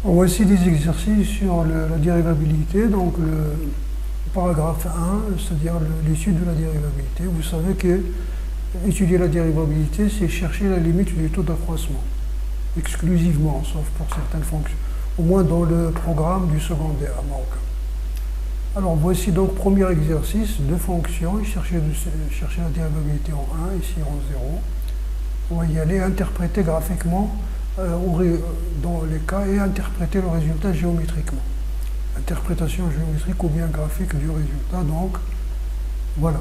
Voici des exercices sur la dérivabilité, donc le paragraphe 1, c'est-à-dire l'issue de la dérivabilité. Vous savez que étudier la dérivabilité, c'est chercher la limite du taux d'accroissement, exclusivement, sauf pour certaines fonctions, au moins dans le programme du secondaire marocain. Alors voici donc premier exercice, deux fonctions, chercher la dérivabilité en 1, ici en 0. On va y aller, interpréter graphiquement dans les cas et interpréter le résultat géométriquement. Interprétation géométrique ou bien graphique du résultat, donc voilà.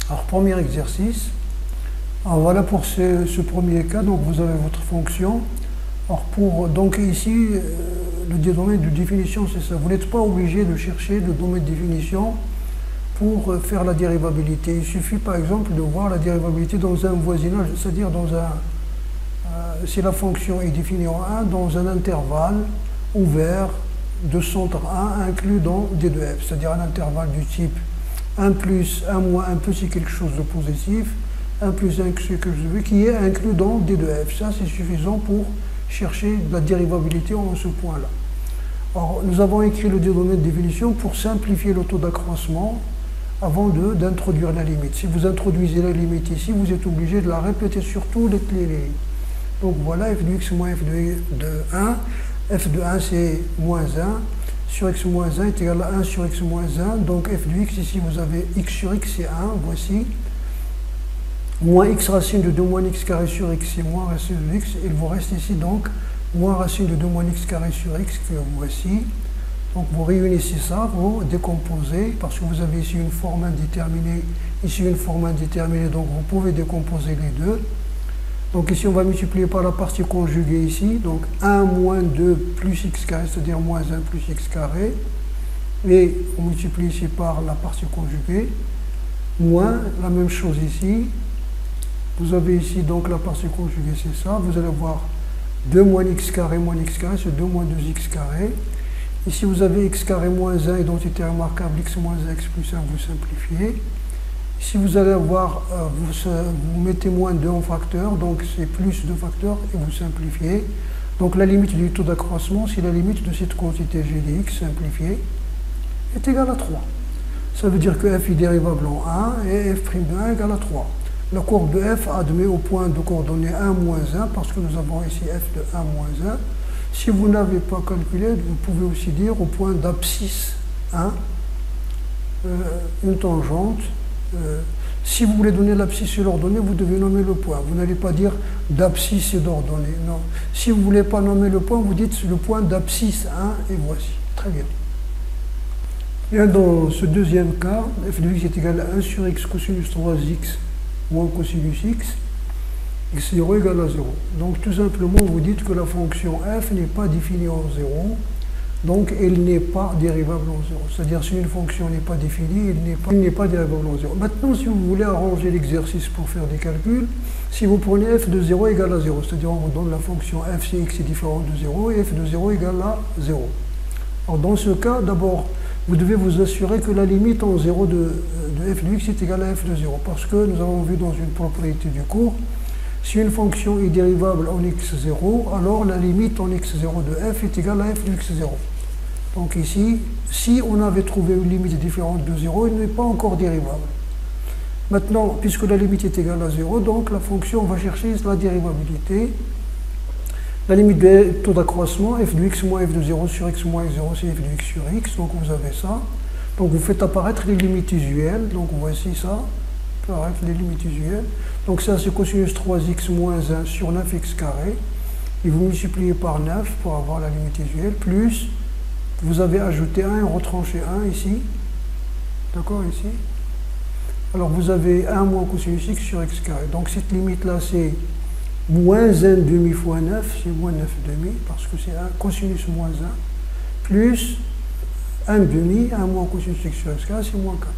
Alors premier exercice, alors voilà pour ce premier cas, donc vous avez votre fonction. Alors donc ici, le domaine de définition c'est ça, vous n'êtes pas obligé de chercher le domaine de définition pour faire la dérivabilité. Il suffit par exemple de voir la dérivabilité dans un voisinage, c'est-à-dire si la fonction est définie en 1 dans un intervalle ouvert de centre 1 inclus dans D2f, c'est-à-dire un intervalle du type 1 plus 1 moins 1 plus quelque chose de positif, 1 plus 1 quelque chose de qui est inclus dans D2f. Ça c'est suffisant pour chercher la dérivabilité en ce point-là. Alors nous avons écrit le domaine de définition pour simplifier le taux d'accroissement avant d'introduire la limite. Si vous introduisez la limite ici, vous êtes obligé de la répéter sur tous les lignes. Donc voilà, f de x moins f de 1. f de 1 c'est moins 1. Sur x moins 1 est égal à 1 sur x moins 1. Donc f de x, ici vous avez x sur x c'est 1, voici. Moins x racine de 2 moins x carré sur x c'est moins racine de x. Il vous reste ici donc moins racine de 2 moins x carré sur x que voici. Donc vous réunissez ça, vous décomposez, parce que vous avez ici une forme indéterminée, ici une forme indéterminée, donc vous pouvez décomposer les deux. Donc ici on va multiplier par la partie conjuguée ici, donc 1 moins 2 plus x carré, c'est-à-dire moins 1 plus x carré, et on multiplie ici par la partie conjuguée, moins la même chose ici. Vous avez ici donc la partie conjuguée, c'est ça, vous allez voir 2 moins x carré, c'est 2 moins 2x carré. Ici, vous avez x carré moins 1, identité remarquable, x moins 1, x plus 1, vous simplifiez. Ici, vous allez avoir, vous mettez moins 2 en facteur, donc c'est plus 2 facteurs, et vous simplifiez. Donc la limite du taux d'accroissement, c'est la limite de cette quantité g de x simplifiée, est égale à 3. Ça veut dire que f est dérivable en 1, et f' de 1 égale à 3. La courbe de f admet au point de coordonnées 1 moins 1, parce que nous avons ici f de 1 moins 1. Si vous n'avez pas calculé, vous pouvez aussi dire au point d'abscisse 1, une tangente. Si vous voulez donner l'abscisse et l'ordonnée, vous devez nommer le point. Vous n'allez pas dire d'abscisse et d'ordonnée. Non. Si vous ne voulez pas nommer le point, vous dites le point d'abscisse 1 et voici. Très bien. Et dans ce deuxième cas, f de x est égal à 1 sur x cosinus 3x moins cosinus x. x0 égale à 0. Donc tout simplement, vous dites que la fonction f n'est pas définie en 0, donc elle n'est pas dérivable en 0. C'est-à-dire si une fonction n'est pas définie, elle n'est pas dérivable en 0. Maintenant, si vous voulez arranger l'exercice pour faire des calculs, si vous prenez f de 0 égale à 0, c'est-à-dire on vous donne la fonction f si x est différent de 0, et f de 0 égale à 0. Alors dans ce cas, d'abord, vous devez vous assurer que la limite en 0 de f de x est égale à f de 0, parce que nous avons vu dans une propriété du cours, si une fonction est dérivable en x0, alors la limite en x0 de f est égale à f de x0. Donc ici, si on avait trouvé une limite différente de 0, elle n'est pas encore dérivable. Maintenant, puisque la limite est égale à 0, donc la fonction va chercher la dérivabilité. La limite de taux d'accroissement, f de x moins f de 0 sur x moins x0, c'est f de x sur x, donc vous avez ça. Donc vous faites apparaître les limites usuelles, donc voici ça, apparaître les limites usuelles. Donc ça c'est cosinus 3x moins 1 sur 9x carré, et vous multipliez par 9 pour avoir la limite usuelle, plus vous avez ajouté 1 et retranché 1 ici, d'accord, ici. Alors vous avez 1 moins cosinus x sur x carré, donc cette limite là c'est moins 1 demi fois 9, c'est moins 9 demi, parce que c'est 1 cosinus moins 1, plus 1 demi, 1 moins cosinus x sur x carré, c'est moins 4.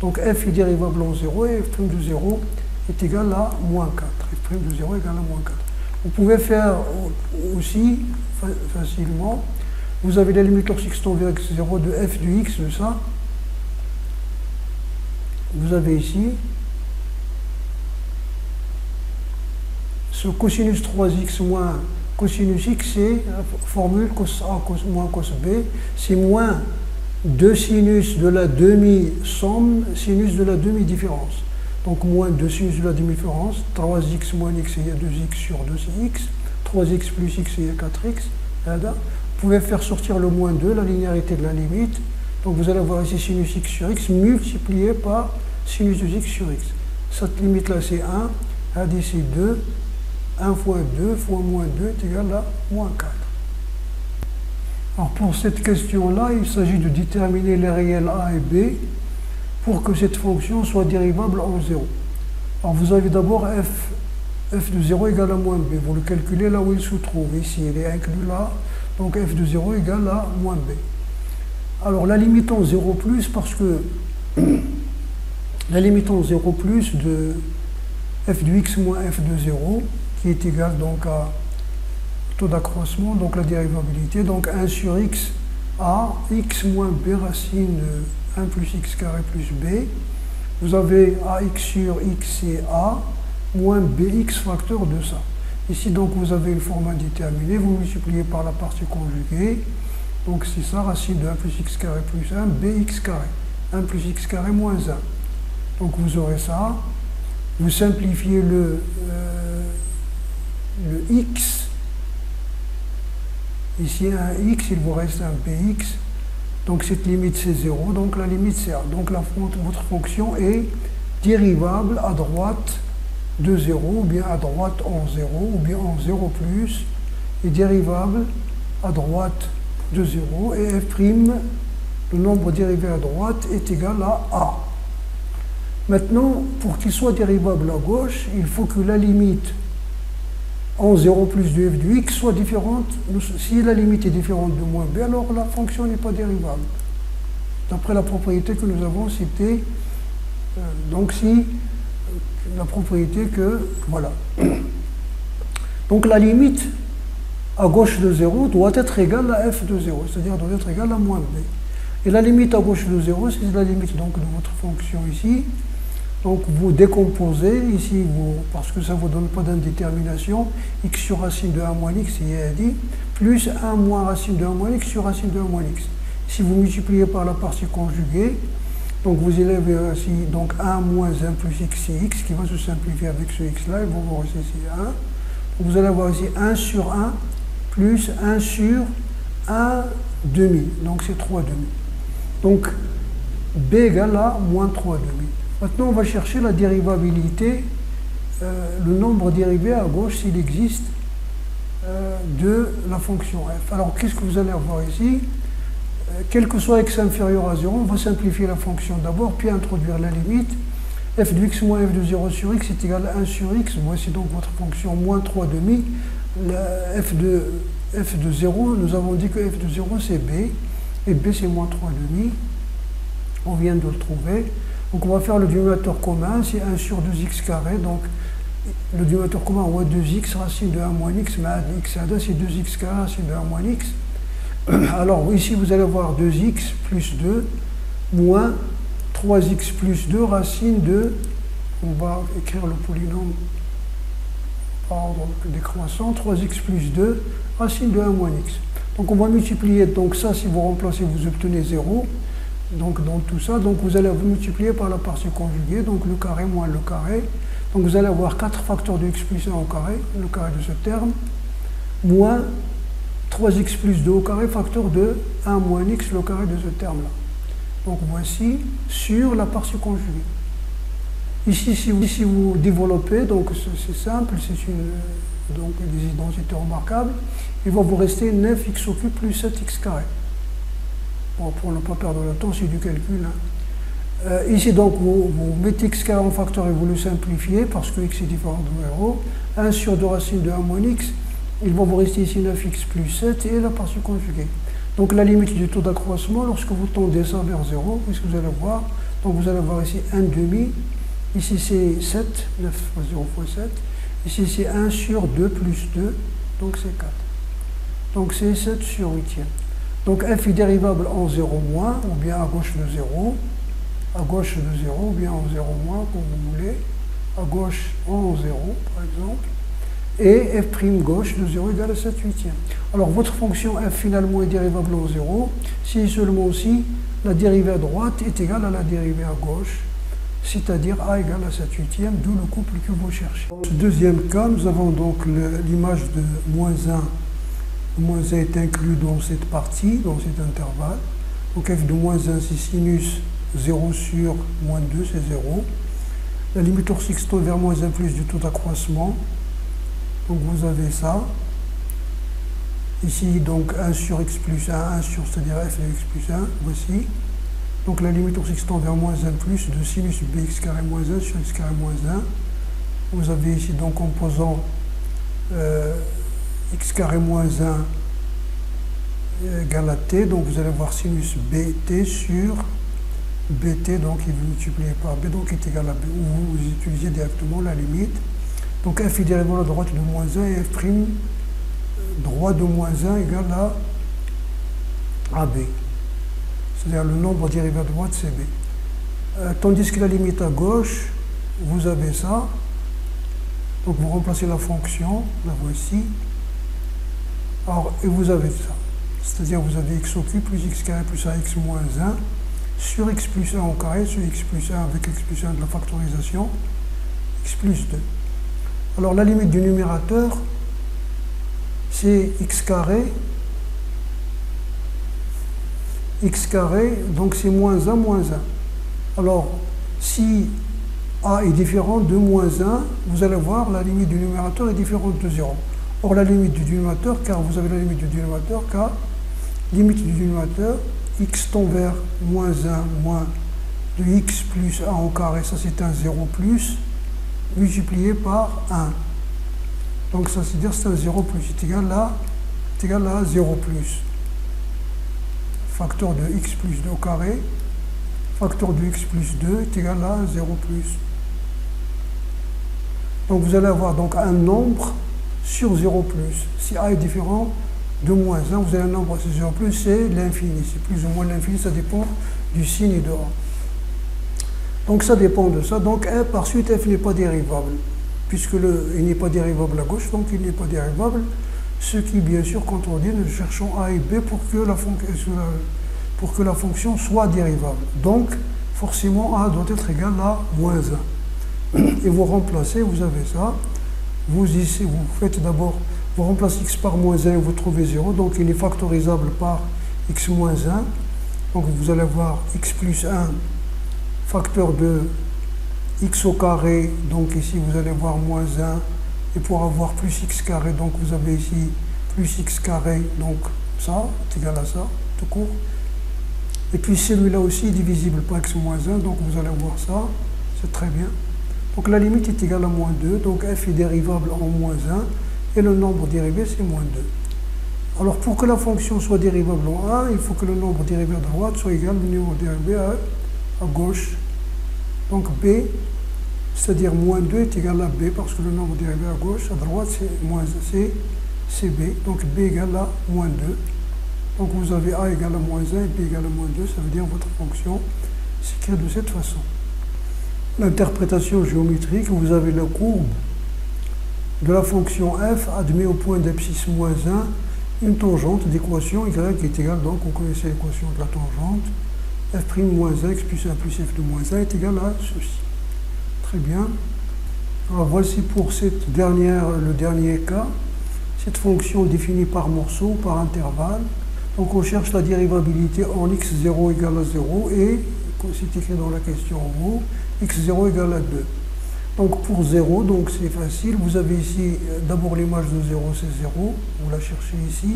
Donc f est dérivable en 0 et f' de 0 est égal à moins 4. f' de 0 est égal à moins 4. Vous pouvez faire aussi facilement, vous avez la limite lorsque x tend vers x0 de f de x de ça. Vous avez ici ce cosinus 3x moins Cosinus x, c'est la formule cos A moins cos B, c'est moins 2 sinus de la demi-somme, sinus de la demi-différence. Donc moins 2 sinus de la demi-différence, 3x moins x, il y a 2x sur 2x, 3x plus x, il y a 4x. Vous pouvez faire sortir le moins 2, la linéarité de la limite. Donc vous allez avoir ici sinus x sur x multiplié par sinus de x sur x. Cette limite-là, c'est 1, c'est 2, 1 fois 2 fois moins 2 est égal à moins 4. Alors pour cette question-là, il s'agit de déterminer les réels a et b pour que cette fonction soit dérivable en 0. Alors vous avez d'abord f de 0 égale à moins b. Vous le calculez là où il se trouve. Ici, il est inclus là. Donc f de 0 égale à moins b. Alors la limite en 0 plus, parce que la limite en 0 plus de f de x moins f de 0, qui est égal donc à taux d'accroissement, donc la dérivabilité, donc 1 sur x a, x moins b racine 1 plus x carré plus b. Vous avez ax sur x c'est a, moins bx facteur de ça. Ici, donc, vous avez une forme indéterminée, vous multipliez par la partie conjuguée. Donc, c'est ça, racine de 1 plus x carré plus 1, bx carré. 1 plus x carré moins 1. Donc, vous aurez ça. Vous simplifiez le x. Ici, un x, il vous reste un bx. Donc, cette limite, c'est 0. Donc, la limite, c'est a. Donc, votre fonction est dérivable à droite de 0, ou bien à droite en 0, ou bien en 0 plus, et dérivable à droite de 0, et f', le nombre dérivé à droite, est égal à a. Maintenant, pour qu'il soit dérivable à gauche, il faut que la limite en 0 plus de f de x soit différente. Si la limite est différente de moins b, alors la fonction n'est pas dérivable. D'après la propriété que nous avons citée, donc si la propriété que, voilà. Donc la limite à gauche de 0 doit être égale à f de 0, c'est-à-dire doit être égale à moins b. Et la limite à gauche de 0, c'est la limite donc de votre fonction ici. Donc vous décomposez ici, parce que ça ne vous donne pas d'indétermination, x sur racine de 1 moins x, il est dit, plus 1 moins racine de 1 moins x sur racine de 1 moins x. Si vous multipliez par la partie conjuguée, donc vous élevez aussi donc 1 moins 1 plus x, c'est x, qui va se simplifier avec ce x-là, et vous aurez ici 1. Donc vous allez avoir ici 1 sur 1 plus 1 sur 1 demi, donc c'est 3 demi. Donc b égale à moins 3 demi. Maintenant on va chercher la dérivabilité, le nombre dérivé à gauche s'il existe de la fonction f. Alors qu'est-ce que vous allez avoir ici? Quel que soit x inférieur à 0, on va simplifier la fonction d'abord, puis introduire la limite. F de x moins f de 0 sur x est égal à 1 sur x. Voici donc votre fonction moins 3 demi. F de 0, nous avons dit que f de 0 c'est b, et b c'est moins 3 demi. On vient de le trouver. Donc on va faire le dénominateur commun, c'est 1 sur 2x carré. Donc le dénominateur commun, on voit 2x racine de 1 moins x, mais x à 2 c'est 2x carré racine de 1 moins x. Alors ici vous allez avoir 2x plus 2 moins 3x plus 2 racine de, on va écrire le polynôme par ordre décroissant, 3x plus 2 racine de 1 moins x. Donc on va multiplier, donc ça si vous remplacez vous obtenez 0, donc dans tout ça, donc vous allez vous multiplier par la partie conjuguée, donc le carré moins le carré, donc vous allez avoir 4 facteurs de x plus 1 au carré, le carré de ce terme, moins 3x plus 2 au carré facteur de 1 moins x, le carré de ce terme-là. Donc voici sur la partie conjuguée. Ici, si vous développez, donc c'est simple, c'est donc des identités remarquables, il va vous rester 9x au cube plus 7x carré. Bon, pour ne pas perdre le temps, c'est du calcul. Ici, donc, vous mettez x carré en facteur et vous le simplifiez, parce que x est différent de 0. 1 sur 2 racine de 1 moins x, il va vous rester ici 9x plus 7 et la partie conjuguée. Donc la limite du taux d'accroissement, lorsque vous tendez ça vers 0, puisque vous allez voir, donc vous allez voir ici 1 demi, ici c'est 7, 9 fois 0 fois 7, ici c'est 1 sur 2 plus 2, donc c'est 4. Donc c'est 7 sur 8e. Donc f est dérivable en 0 moins, ou bien à gauche de 0, à gauche de 0, ou bien en 0 moins, comme vous voulez, à gauche en 0, par exemple. et f' gauche de 0 égale à 7/8. Alors votre fonction f finalement est dérivable en 0 si et seulement si la dérivée à droite est égale à la dérivée à gauche, c'est-à-dire a égale à 7/8, d'où le couple que vous cherchez. Dans ce deuxième cas, nous avons donc l'image de moins 1. Le moins 1 est inclus dans cette partie, dans cet intervalle. Donc f de moins 1, c'est sinus 0 sur moins 2, c'est 0. La limite hors x tend vers moins 1 plus du taux d'accroissement. Donc vous avez ça. Ici, donc 1 sur x plus 1, 1 sur, c'est-à-dire f de x plus 1, voici. Donc la limite hors x tend vers moins 1 plus de sinus bx carré moins 1 sur x carré moins 1. Vous avez ici donc composant x carré moins 1 égale à t, donc vous allez voir sinus bt sur bt, donc il vous multipliez par b, donc est égal à b, ou vous utilisez directement la limite. Donc f est dérivable à droite de moins 1 et f' droit de moins 1 égale à b. C'est-à-dire le nombre dérivé à droite, c'est b. Tandis que la limite à gauche, vous avez ça. Donc vous remplacez la fonction, la voici. Alors, et vous avez ça. C'est-à-dire vous avez x au cube plus x carré plus ax moins 1 sur x plus 1 au carré, sur x plus 1 avec x plus 1 de la factorisation, x plus 2. Alors la limite du numérateur, c'est x carré, donc c'est moins 1, moins 1. Alors, si a est différent de moins 1, vous allez voir la limite du numérateur est différente de 0. Or, la limite du dénominateur, car vous avez la limite du dénominateur, car limite du dénominateur, x tend vers moins 1 moins de x plus 1 au carré, ça c'est un 0 plus, multiplié par 1. Donc ça c'est dire c'est un 0 plus, c'est égal à 0 plus. Facteur de x plus 2 au carré, facteur de x plus 2 est égal à 0 plus. Donc vous allez avoir donc un nombre sur 0 plus. Si a est différent de moins 1, vous avez un nombre sur 0 plus, c'est l'infini. C'est plus ou moins l'infini, ça dépend du signe de A. Donc ça dépend de ça. Donc par suite, f n'est pas dérivable. Puisque il n'est pas dérivable à gauche, donc il n'est pas dérivable. Ce qui, bien sûr, contredit, nous cherchons a et b pour que la fonction soit dérivable. Donc, forcément, a doit être égal à moins 1. Et vous remplacez, vous avez ça. Vous faites d'abord, vous remplacez x par moins 1 et vous trouvez 0. Donc, il est factorisable par x moins 1. Donc, vous allez avoir x plus 1, facteur de x au carré. Donc, ici, vous allez voir moins 1. Et pour avoir plus x carré, donc vous avez ici plus x carré, donc ça, est égal à ça, tout court. Et puis celui-là aussi est divisible par x moins 1, donc vous allez voir ça, c'est très bien. Donc la limite est égale à moins 2, donc f est dérivable en moins 1, et le nombre dérivé c'est moins 2. Alors pour que la fonction soit dérivable en 1, il faut que le nombre dérivé à droite soit égal au nombre dérivé à gauche. Donc b, c'est-à-dire moins 2 est égal à b, parce que le nombre dérivé à gauche, à droite, c'est b. Donc b égale à moins 2. Donc vous avez a égale à moins 1 et b égale à moins 2. Ça veut dire votre fonction s'écrit de cette façon. L'interprétation géométrique, vous avez la courbe de la fonction f admet au point d'abscisse moins 1 une tangente d'équation y qui est égale, donc vous connaissez l'équation de la tangente, f' moins 1 x plus 1 plus f de moins 1 est égal à ceci. Très bien. Alors voici pour le dernier cas, cette fonction définie par morceau, par intervalle. Donc on cherche la dérivabilité en x0 égale à 0 et, c'est écrit dans la question en haut, x0 égale à 2. Donc pour 0, donc c'est facile, vous avez ici d'abord l'image de 0, c'est 0, vous la cherchez ici.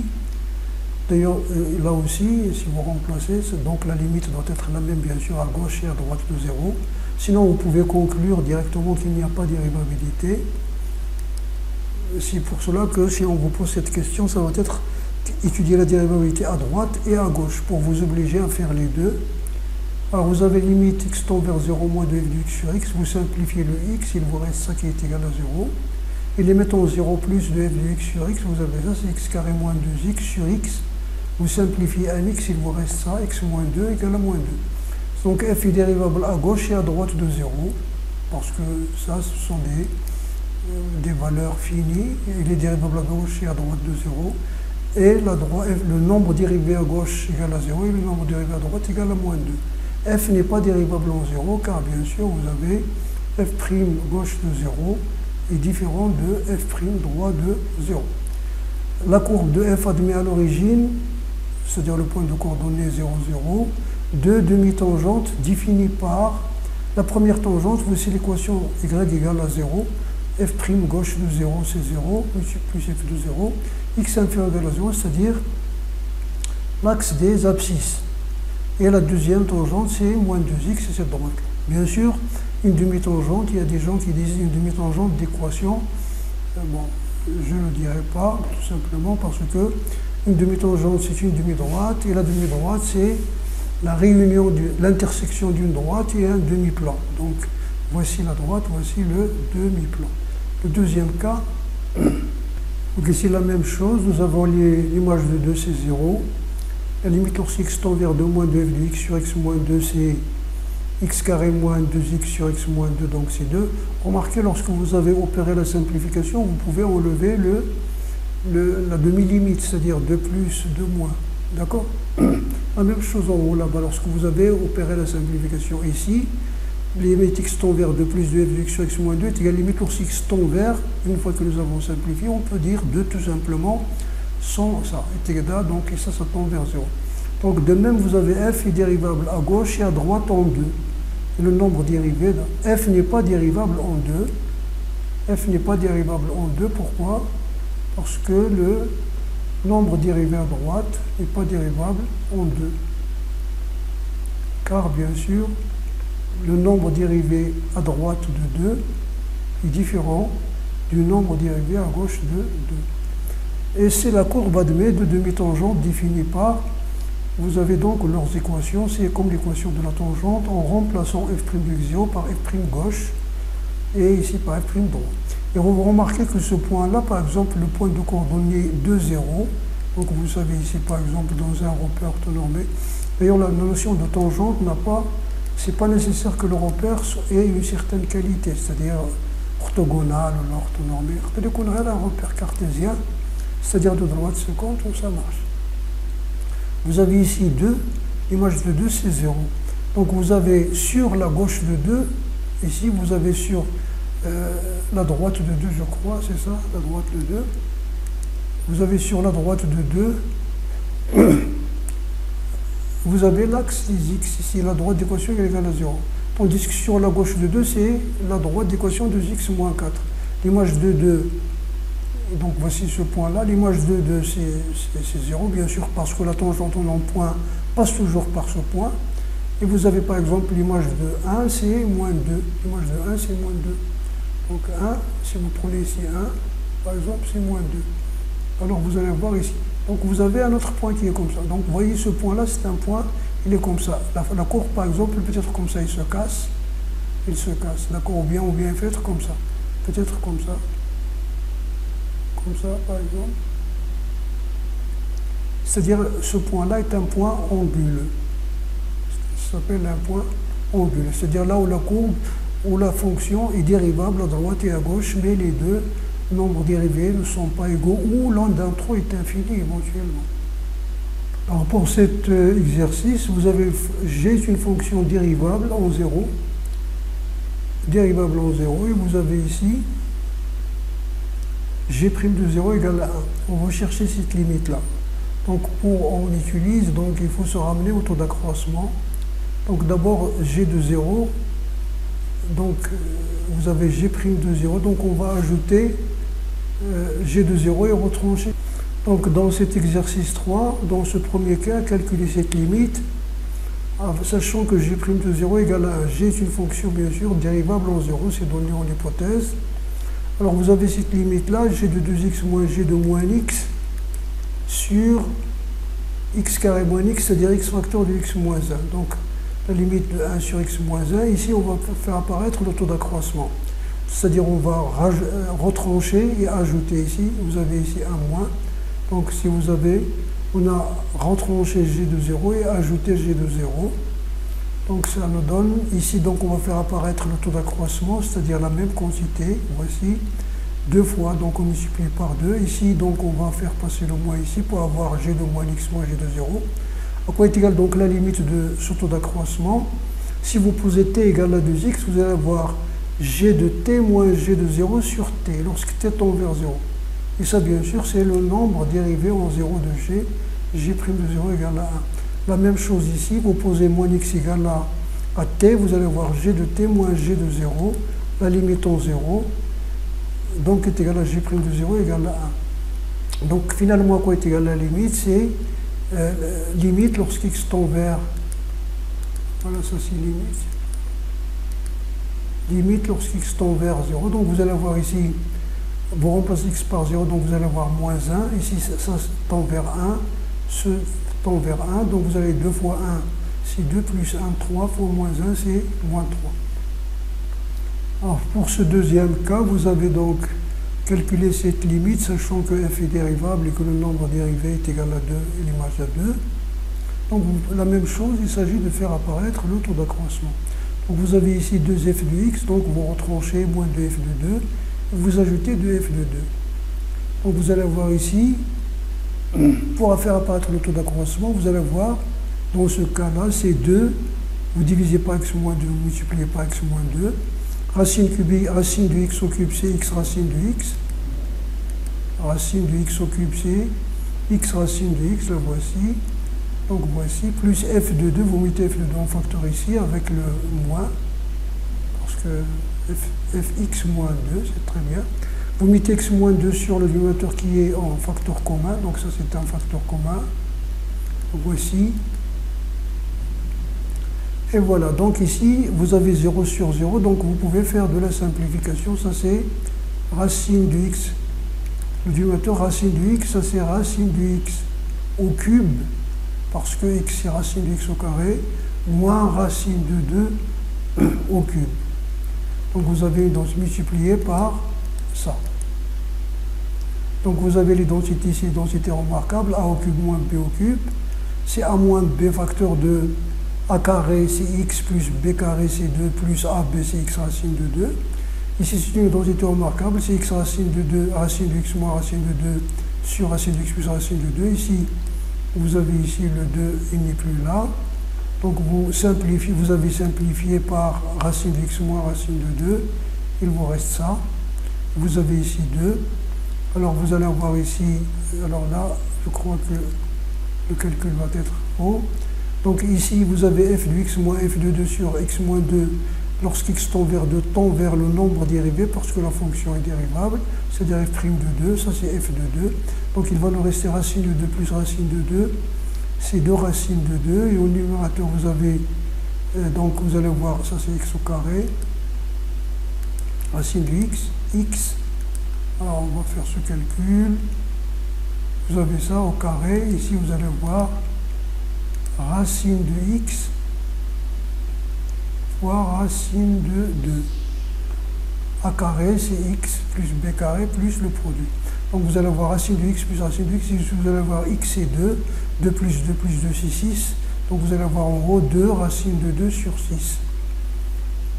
D'ailleurs, là aussi, si vous remplacez, donc la limite doit être la même, bien sûr, à gauche et à droite de 0. Sinon, vous pouvez conclure directement qu'il n'y a pas de dérivabilité. C'est pour cela que si on vous pose cette question, ça va être étudier la dérivabilité à droite et à gauche, pour vous obliger à faire les deux. Alors vous avez limite x tend vers 0 moins 2f de x sur x, vous simplifiez le x, il vous reste ça qui est égal à 0. Et les mettons 0 plus de f de x sur x, vous avez ça, c'est x carré moins 2x sur x. Vous simplifiez un x, il vous reste ça, x moins 2 égale à moins 2. Donc f est dérivable à gauche et à droite de 0, parce que ça, ce sont des valeurs finies, il est dérivable à gauche et à droite de 0, et le nombre dérivé à gauche égale à 0 et le nombre dérivé à droite égale à moins 2. F n'est pas dérivable en 0 car bien sûr vous avez f' gauche de 0 est différent de f' droit de 0. La courbe de f admet à l'origine, c'est-à-dire le point de coordonnées 0, 0, deux demi-tangentes définies par la première tangente, voici l'équation y égale à 0, f' gauche de 0 c'est 0, plus f de 0, x inférieur égale à 0, c'est-à-dire l'axe des abscisses. Et la deuxième tangente, c'est moins 2x, c'est cette droite. Bien sûr, une demi-tangente, il y a des gens qui disent une demi-tangente d'équation. Bon, je ne le dirai pas, tout simplement parce que une demi-tangente, c'est une demi-droite, et la demi-droite, c'est la réunion, l'intersection d'une droite et un demi-plan. Donc, voici la droite, voici le demi-plan. Le deuxième cas, donc ici la même chose, nous avons l'image de 2, c'est 0. La limite lorsque x tend vers 2 moins 2f de x sur x moins 2, c'est x carré moins 2x sur x moins 2, donc c'est 2. Remarquez, lorsque vous avez opéré la simplification, vous pouvez enlever la demi-limite, c'est-à-dire 2 plus, 2 moins. D'accord? La même chose en haut là-bas, lorsque vous avez opéré la simplification ici, limite x tend vers 2 plus 2f de x sur x moins 2 est égal à limite lorsque x tend vers, une fois que nous avons simplifié, on peut dire 2 tout simplement, sans ça, est égal, donc et ça tend vers 0. Donc de même, vous avez f est dérivable à gauche et à droite en 2. Et le nombre dérivé, f n'est pas dérivable en 2. F n'est pas dérivable en 2, pourquoi? Parce que le nombre dérivé à droite n'est pas dérivable en 2. Car bien sûr, le nombre dérivé à droite de 2 est différent du nombre dérivé à gauche de 2. Et c'est la courbe admet de demi-tangente définie par, vous avez donc leurs équations, c'est comme l'équation de la tangente en remplaçant f' de x0 par f' gauche et ici par f' droite. Et vous remarquez que ce point-là, par exemple, le point de coordonnées 2, 0, donc vous savez ici par exemple dans un repère orthonormé, d'ailleurs la notion de tangente n'a pas, c'est pas nécessaire que le repère ait une certaine qualité, c'est-à-dire orthogonal ou orthonormé. C'est-à-dire qu'on a un repère cartésien, c'est-à-dire de droite 50, où ça marche. Vous avez ici 2, l'image de 2 c'est 0. Donc vous avez sur la gauche de 2, ici vous avez sur la droite de 2, je crois, c'est ça, la droite de 2. Vous avez sur la droite de 2, vous avez l'axe des x, ici la droite d'équation est égale à 0. Tandis que sur la gauche de 2, c'est la droite d'équation de x moins 4. L'image de 2, donc voici ce point-là, l'image de 2 c'est 0, bien sûr, parce que la tangente en point passe toujours par ce point. Et vous avez par exemple l'image de 1, c'est moins 2. L'image de 1, c'est moins 2. Donc 1, si vous prenez ici 1, par exemple, c'est moins 2. Alors vous allez voir ici. Donc vous avez un autre point qui est comme ça. Donc vous voyez ce point-là, c'est un point, il est comme ça. La courbe, par exemple, peut être comme ça, il se casse. Il se casse, d'accord? Ou bien il peut être comme ça. Peut-être comme ça. Comme ça, par exemple. C'est-à-dire, ce point-là est un point anguleux. Ça s'appelle un point anguleux. C'est-à-dire là où la courbe, où la fonction est dérivable à droite et à gauche, mais les deux nombres dérivés ne sont pas égaux, ou l'un d'entre eux est infini éventuellement. Alors pour cet exercice, vous avez g est une fonction dérivable en 0, et vous avez ici g' de 0 égale à 1. On va chercher cette limite-là. Donc on utilise, donc il faut se ramener au taux d'accroissement. Donc d'abord g de 0, donc vous avez g' de 0, donc on va ajouter g de 0 et retrancher. Donc dans cet exercice 3, dans ce premier cas, calculer cette limite, sachant que g' de 0 égale à 1. G est une fonction bien sûr dérivable en 0, c'est donné en hypothèse. Alors vous avez cette limite-là, g de 2x moins g de moins x sur x carré moins x, c'est-à-dire x facteur de x moins 1. Donc la limite de 1 sur x moins 1, ici on va faire apparaître le taux d'accroissement. C'est-à-dire on va retrancher et ajouter ici, vous avez ici un moins. Donc si vous avez, on a retranché g de 0 et ajouté g de 0. Donc ça nous donne, ici donc on va faire apparaître le taux d'accroissement, c'est-à-dire la même quantité, voici, 2 fois, donc on multiplie par 2. Ici, donc on va faire passer le moins ici pour avoir g de moins x moins g de 0. À quoi est égal donc la limite de ce taux d'accroissement? Si vous posez t égale à 2x, vous allez avoir g de t moins g de 0 sur t, lorsque t tend vers 0. Et ça, bien sûr, c'est le nombre dérivé en 0 de g, g' de 0 égale à 1. La même chose ici, vous posez moins x égale à t, vous allez avoir g de t moins g de 0, la limite en 0, donc est égal à g' de 0 égale à 1. Donc finalement, à quoi est égal la limite? C'est limite lorsqu'x tend vers, voilà, ça c'est limite, limite lorsqu'x tend vers 0, donc vous allez avoir ici, vous remplacez x par 0, donc vous allez avoir moins 1, ici ça tend vers 1, ce tend vers 1, donc vous avez 2 fois 1, c'est 2 plus 1, 3 fois moins 1, c'est moins 3. Alors pour ce deuxième cas, vous avez donc calculé cette limite, sachant que f est dérivable et que le nombre dérivé est égal à 2 et l'image à 2. Donc la même chose, il s'agit de faire apparaître le taux d'accroissement. Donc vous avez ici 2f de x, donc vous retranchez moins 2f de 2, et vous ajoutez 2f de 2. Donc vous allez voir ici, pour faire apparaître le taux d'accroissement, vous allez voir, dans ce cas-là, c'est 2, vous divisez par x moins 2, vous multipliez par x moins 2, racine cubique, racine de x au cube, c'est x racine de x, racine de x au cube, c'est x racine de x, la voici, donc voici, plus f de 2, vous mettez f de 2 en facteur ici, avec le moins, parce que fx moins 2, c'est très bien. Vous mettez x moins 2 sur le dénominateur qui est en facteur commun, donc ça c'est un facteur commun, voici. Et voilà, donc ici, vous avez 0 sur 0, donc vous pouvez faire de la simplification, ça c'est racine de x, le dénominateur racine de x, ça c'est racine de x au cube, parce que x c'est racine de x au carré, moins racine de 2 au cube. Donc vous avez donc multiplié par ça. Donc vous avez l'identité ici, l'identité remarquable, a au cube moins b au cube, c'est a moins b facteur de a carré c'est x plus b carré c'est 2 plus ab c'est x racine de 2. Ici c'est une identité remarquable, c'est x racine de 2, racine de x moins racine de 2 sur racine de x plus racine de 2. Ici vous avez ici le 2, il n'est plus là. Donc vous simplifiez, vous avez simplifié par racine de x moins racine de 2, il vous reste ça. Vous avez ici 2. Alors vous allez avoir ici, alors là je crois que le calcul va être faux. Donc ici, vous avez f de x moins f de 2 sur x moins 2, lorsqu'x tend vers 2, tend vers le nombre dérivé, parce que la fonction est dérivable, c'est-à-dire f' de 2, ça c'est f de 2. Donc il va nous rester racine de 2 plus racine de 2, c'est 2 racines de 2, et au numérateur, vous avez, donc vous allez voir, ça c'est x au carré, racine de x, alors on va faire ce calcul, vous avez ça au carré, ici vous allez voir, racine de x fois racine de 2. A carré, c'est x plus b carré plus le produit. Donc vous allez avoir racine de x plus racine de x, ici vous allez avoir x et 2, 2 plus 2 plus 2, c'est 6. Donc vous allez avoir en gros 2 racine de 2 sur 6.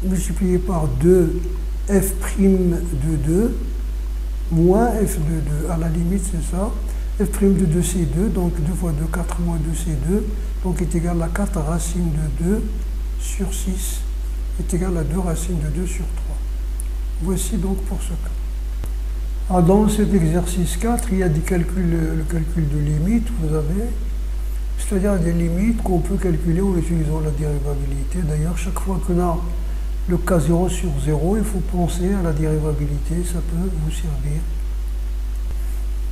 Multiplié par 2 f' de 2 moins f de 2. À la limite, c'est ça. F' de 2, c'est 2, donc 2 fois 2, 4 moins 2, c'est 2. Donc est égal à 4 racines de 2 sur 6 est égal à 2 racines de 2 sur 3. Voici donc pour ce cas. Alors dans cet exercice 4, il y a des calculs, le calcul de limite, vous avez, c'est-à-dire des limites qu'on peut calculer en utilisant la dérivabilité. D'ailleurs, chaque fois qu'on a le cas 0 sur 0, il faut penser à la dérivabilité, ça peut vous servir.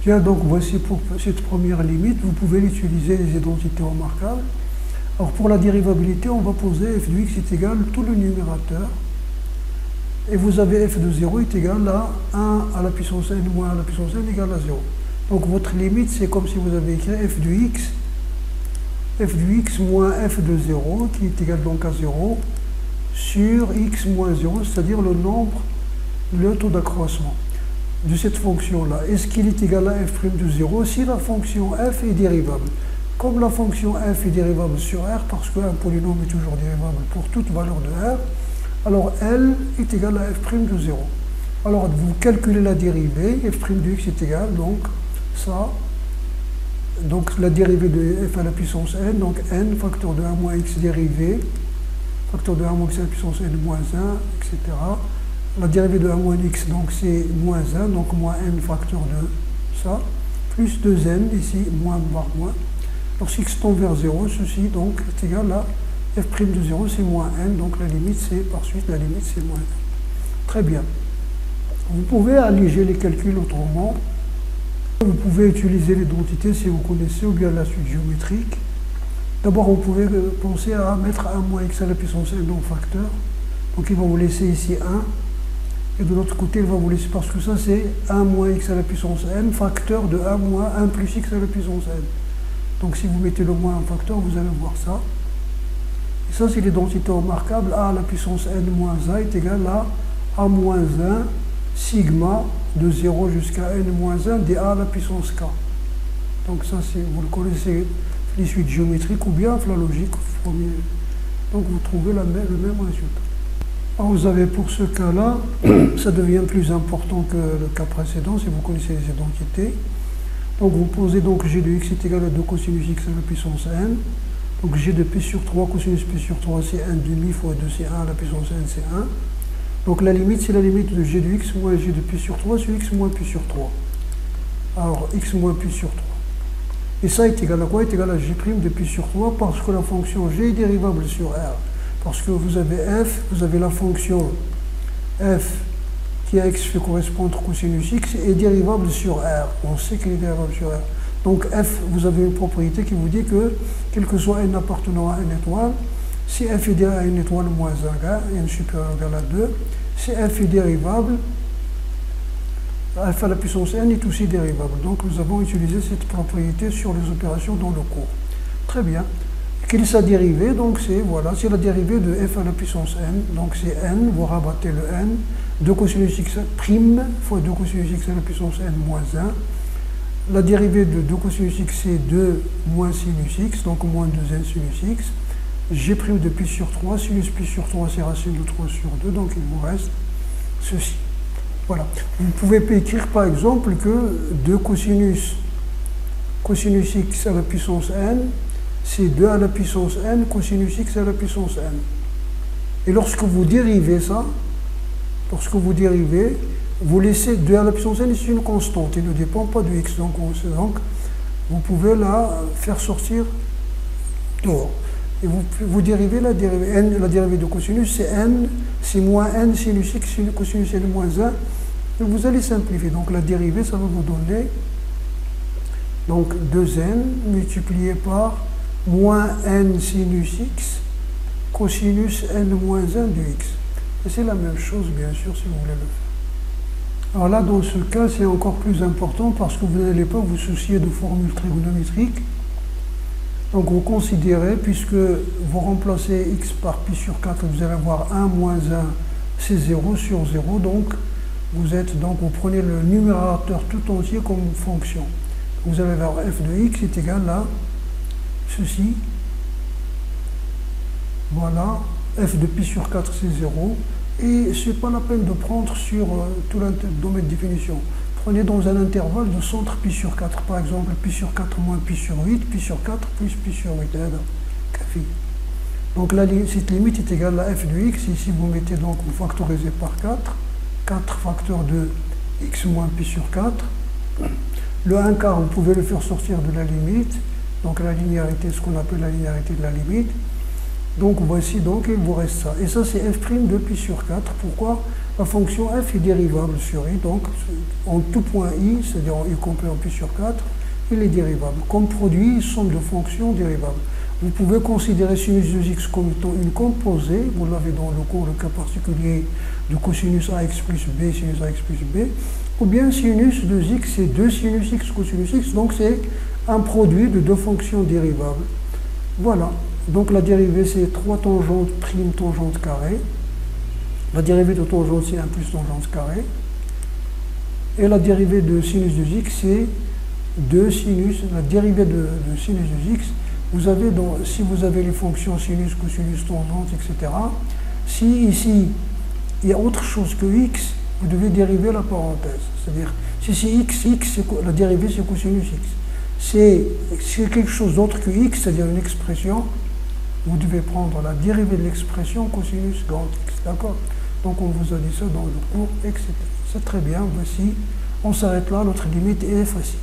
Tiens, donc voici pour cette première limite, vous pouvez l'utiliser les identités remarquables. Alors pour la dérivabilité, on va poser f de x est égal à tout le numérateur. Et vous avez f de 0 est égal à 1 à la puissance n moins à la puissance n égale à 0. Donc votre limite, c'est comme si vous avez écrit f de x moins f de 0, qui est égal donc à 0, sur x moins 0, c'est-à-dire le nombre, le taux d'accroissement de cette fonction-là. Est-ce qu'il est égal à f' de 0 si la fonction f est dérivable? Comme la fonction f est dérivable sur R, parce qu'un polynôme est toujours dérivable pour toute valeur de R, alors L est égal à f' de 0. Alors, vous calculez la dérivée, f' de x est égal, donc ça, donc la dérivée de f à la puissance n, donc n, facteur de 1 moins x dérivé, facteur de 1 moins x à la puissance n moins 1, etc. La dérivée de 1 moins x, donc c'est moins 1, donc moins n facteur de ça, plus 2n, ici, moins barre moins. Lorsque x tend vers 0, ceci donc est égal à f' de 0, c'est moins n, donc la limite c'est, par suite, la limite c'est moins n. Très bien. Vous pouvez alléger les calculs autrement. Vous pouvez utiliser l'identité si vous connaissez, ou bien la suite géométrique. D'abord, vous pouvez penser à mettre 1 moins x à la puissance n en facteur. Donc il va vous laisser ici 1. Et de l'autre côté, il va vous laisser, parce que ça c'est 1 moins x à la puissance n, facteur de 1 moins 1 plus x à la puissance n. Donc si vous mettez le moins en facteur, vous allez voir ça. Et ça c'est l'identité remarquable. A à la puissance n moins a est égal à a moins 1 sigma de 0 jusqu'à n moins 1 dA à la puissance k. Donc ça, vous le connaissez, les suites géométriques ou bien la logique. Donc vous trouvez le même résultat. Alors vous avez pour ce cas-là, ça devient plus important que le cas précédent si vous connaissez les identités. Donc vous posez donc g de x est égal à 2 cosinus x à la puissance n. Donc g de p sur 3 cosinus p sur 3 c'est 1 demi fois 2c1 à la puissance n c'est 1. Donc la limite, c'est la limite de g de x moins g de p sur 3 sur x moins p sur 3. Alors, x moins p sur 3. Et ça est égal à quoi? Est égal à g' de p sur 3 parce que la fonction g est dérivable sur R. Parce que vous avez f, vous avez la fonction f qui à x fait correspondre cosinus x est dérivable sur R. On sait qu'il est dérivable sur R. Donc f, vous avez une propriété qui vous dit que, quel que soit n appartenant à n étoile, si f est égal à une étoile moins 1, n supérieur ou égal à 2, si f est dérivable, f à la puissance n est aussi dérivable. Donc nous avons utilisé cette propriété sur les opérations dans le cours. Très bien. Quelle est sa dérivée? Donc c'est voilà, c'est la dérivée de f à la puissance n. Donc c'est n, vous rabattez le n, 2 cosinus x prime fois 2 cosinus x à la puissance n moins 1. La dérivée de 2 cosinus x c'est 2 moins sinus x, donc moins 2n sinus x. G' de pi sur 3, sinus pi sur 3 c'est racine de 3 sur 2, donc il vous reste ceci. Voilà. Vous pouvez écrire par exemple que 2 cosinus x à la puissance n, c'est 2 à la puissance n cosinus x à la puissance n. Et lorsque vous dérivez ça, vous laissez 2 à la puissance n, c'est une constante, il ne dépend pas de x, donc vous pouvez la faire sortir dehors. Et vous dérivez la dérivée, la dérivée de cosinus, c'est n, c'est moins n sinus x, cosinus n moins 1, et vous allez simplifier. Donc la dérivée, ça va vous donner donc 2n multiplié par moins n sinus x, cosinus n moins 1 de x. Et c'est la même chose, bien sûr, si vous voulez le faire. Alors là, dans ce cas, c'est encore plus important parce que vous n'allez pas vous soucier de formules trigonométriques. Donc vous considérez, puisque vous remplacez x par pi sur 4, vous allez avoir 1 moins 1, c'est 0 sur 0, donc vous prenez le numérateur tout entier comme fonction. Vous allez avoir f de x est égal à ceci, voilà, f de pi sur 4 c'est 0, et ce n'est pas la peine de prendre sur tout le domaine de définition. Prenez dans un intervalle de centre pi sur 4, par exemple pi sur 4 moins pi sur 8, pi sur 4 plus pi sur 8. Donc là, cette limite est égale à f de x. Ici, vous mettez donc, vous factorisez par 4. 4 facteur de x moins pi sur 4. Le 1 quart, vous pouvez le faire sortir de la limite. Donc la linéarité, ce qu'on appelle la linéarité de la limite. Donc voici, donc il vous reste ça. Et ça, c'est f' de pi sur 4. Pourquoi? La fonction f est dérivable sur i, donc en tout point i, c'est-à-dire en i complet en pi sur 4, il est dérivable. Comme produit, somme de fonctions dérivables. Vous pouvez considérer sinus de x comme étant une composée, vous l'avez dans le cours, le cas particulier de cosinus ax plus b, sinus ax plus b, ou bien sinus de x, c'est 2 sinus x cosinus x, donc c'est un produit de deux fonctions dérivables. Voilà, donc la dérivée c'est 3 tangentes prime tangente carré. La dérivée de tangente, c'est 1 plus tangente carré. Et la dérivée de sinus de x, c'est 2 sinus. La dérivée de sinus de x, vous avez si vous avez les fonctions sinus, cosinus, tangente, etc. Si ici, il y a autre chose que x, vous devez dériver la parenthèse. C'est-à-dire, si c'est x, la dérivée c'est cosinus x. C'est quelque chose d'autre que x, c'est-à-dire une expression, vous devez prendre la dérivée de l'expression cosinus grand x. D'accord? Donc on vous a dit ça dans le cours, etc. C'est très bien, voici, on s'arrête là, notre limite est facile.